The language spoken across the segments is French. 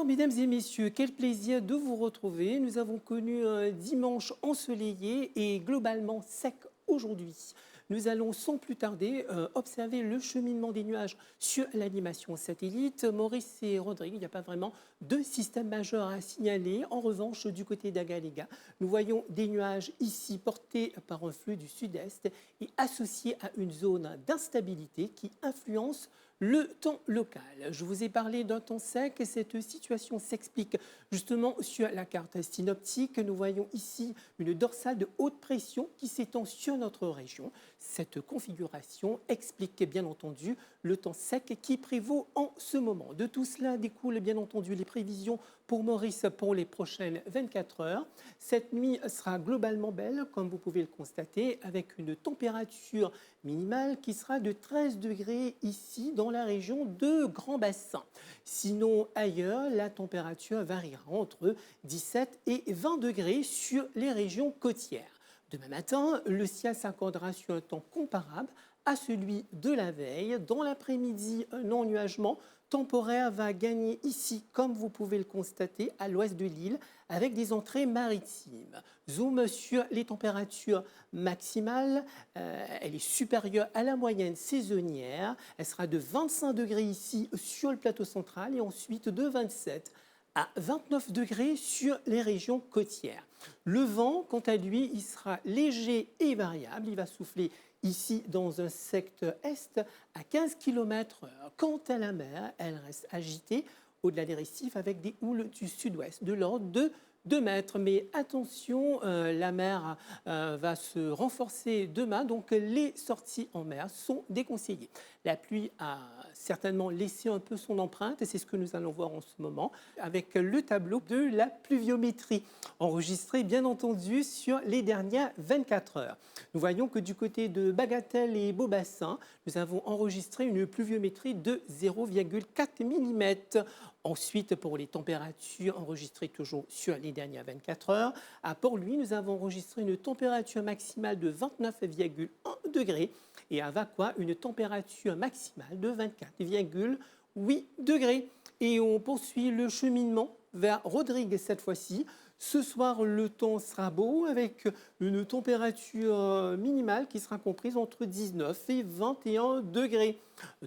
Bonsoir mesdames et messieurs, quel plaisir de vous retrouver. Nous avons connu un dimanche ensoleillé et globalement sec aujourd'hui. Nous allons sans plus tarder observer le cheminement des nuages sur l'animation satellite. Maurice et Rodrigue, il n'y a pas vraiment de système majeur à signaler. En revanche, du côté d'Agaléga, nous voyons des nuages ici portés par un flux du sud-est et associés à une zone d'instabilité qui influence le temps local. Je vous ai parlé d'un temps sec et cette situation s'explique justement sur la carte synoptique. Nous voyons ici une dorsale de haute pression qui s'étend sur notre région. Cette configuration explique bien entendu le temps sec qui prévaut en ce moment. De tout cela découlent bien entendu les prévisions pour Maurice pour les prochaines 24 heures. Cette nuit sera globalement belle, comme vous pouvez le constater, avec une température minimale qui sera de 13 degrés ici dans la région de Grand Bassin. Sinon, ailleurs, la température variera entre 17 et 20 degrés sur les régions côtières. Demain matin, le ciel s'accordera sur un temps comparable à celui de la veille. Dans l'après-midi, un ennuagement temporaire va gagner ici, comme vous pouvez le constater, à l'ouest de l'île, avec des entrées maritimes. Zoom sur les températures maximales. Elle est supérieure à la moyenne saisonnière. Elle sera de 25 degrés ici sur le plateau central et ensuite de 27 à 29 degrés sur les régions côtières. Le vent, quant à lui, il sera léger et variable. Il va souffler ici dans un secteur est à 15 km/h. Quant à la mer, elle reste agitée au-delà des récifs avec des houles du sud-ouest de l'ordre de 2 mètres. Mais attention, la mer va se renforcer demain, donc les sorties en mer sont déconseillées. La pluie a certainement laissé un peu son empreinte et c'est ce que nous allons voir en ce moment avec le tableau de la pluviométrie enregistré bien entendu sur les dernières 24 heures. Nous voyons que du côté de Bagatelle et Beaubassin, nous avons enregistré une pluviométrie de 0,4 mm. Ensuite, pour les températures enregistrées toujours sur les dernières 24 heures, à Port-Louis, nous avons enregistré une température maximale de 29,1 degrés et à Vacquois, une température maximale de 24,8 degrés. Et on poursuit le cheminement vers Rodrigue cette fois-ci. Ce soir, le temps sera beau avec une température minimale qui sera comprise entre 19 et 21 degrés.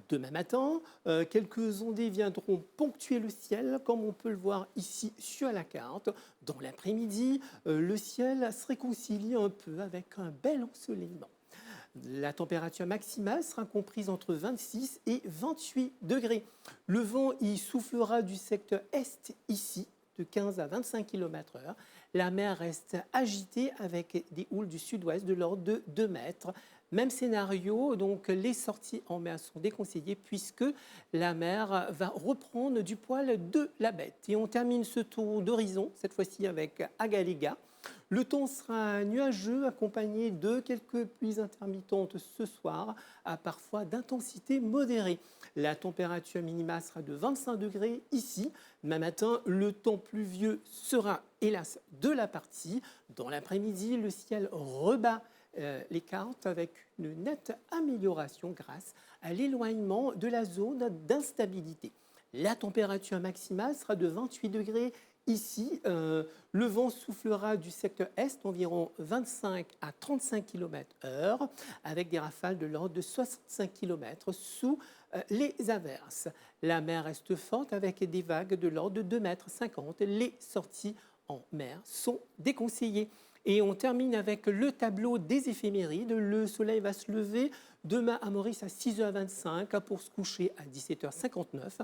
Demain matin, quelques ondées viendront ponctuer le ciel, comme on peut le voir ici sur la carte. Dans l'après-midi, le ciel se réconcilie un peu avec un bel ensoleillement. La température maximale sera comprise entre 26 et 28 degrés. Le vent y soufflera du secteur est ici, de 15 à 25 km/h. La mer reste agitée avec des houles du sud-ouest de l'ordre de 2 mètres. Même scénario, donc les sorties en mer sont déconseillées puisque la mer va reprendre du poil de la bête. Et on termine ce tour d'horizon, cette fois-ci avec Agaléga. Le temps sera nuageux, accompagné de quelques pluies intermittentes ce soir, à parfois d'intensité modérée. La température minimale sera de 25 degrés ici. Demain matin, le temps pluvieux sera hélas de la partie. Dans l'après-midi, le ciel rebat les cartes avec une nette amélioration grâce à l'éloignement de la zone d'instabilité. La température maximale sera de 28 degrés ici. Le vent soufflera du secteur est environ 25 à 35 km/h avec des rafales de l'ordre de 65 km sous les averses. La mer reste forte avec des vagues de l'ordre de 2,50 m. Les sorties en mer sont déconseillées. Et on termine avec le tableau des éphémérides. Le soleil va se lever demain à Maurice à 6h25 pour se coucher à 17h59.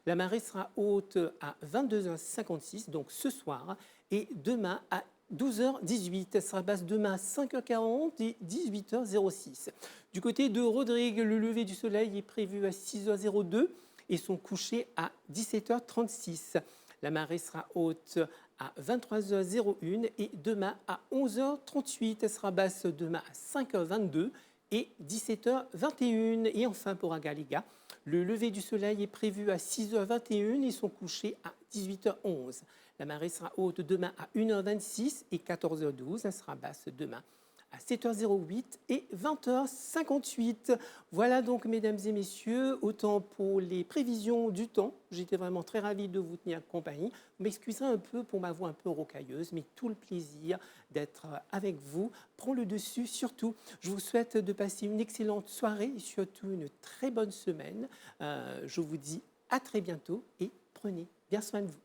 La marée sera haute à 22h56, donc ce soir, et demain à 12h18. Elle sera basse demain à 5h40 et 18h06. Du côté de Rodrigue, le lever du soleil est prévu à 6h02 et son coucher à 17h36. La marée sera haute à 23h01 et demain à 11h38. Elle sera basse demain à 5h22 et 17h21. Et enfin pour Agaléga, le lever du soleil est prévu à 6h21 et son coucher à 18h11. La marée sera haute demain à 1h26 et 14h12. Elle sera basse demain à 7h08 et 20h58. Voilà donc, mesdames et messieurs, autant pour les prévisions du temps. J'étais vraiment très ravie de vous tenir compagnie. Vous m'excuserez un peu pour ma voix un peu rocailleuse, mais tout le plaisir d'être avec vous prend le dessus surtout. Je vous souhaite de passer une excellente soirée et surtout une très bonne semaine. Je vous dis à très bientôt et prenez bien soin de vous.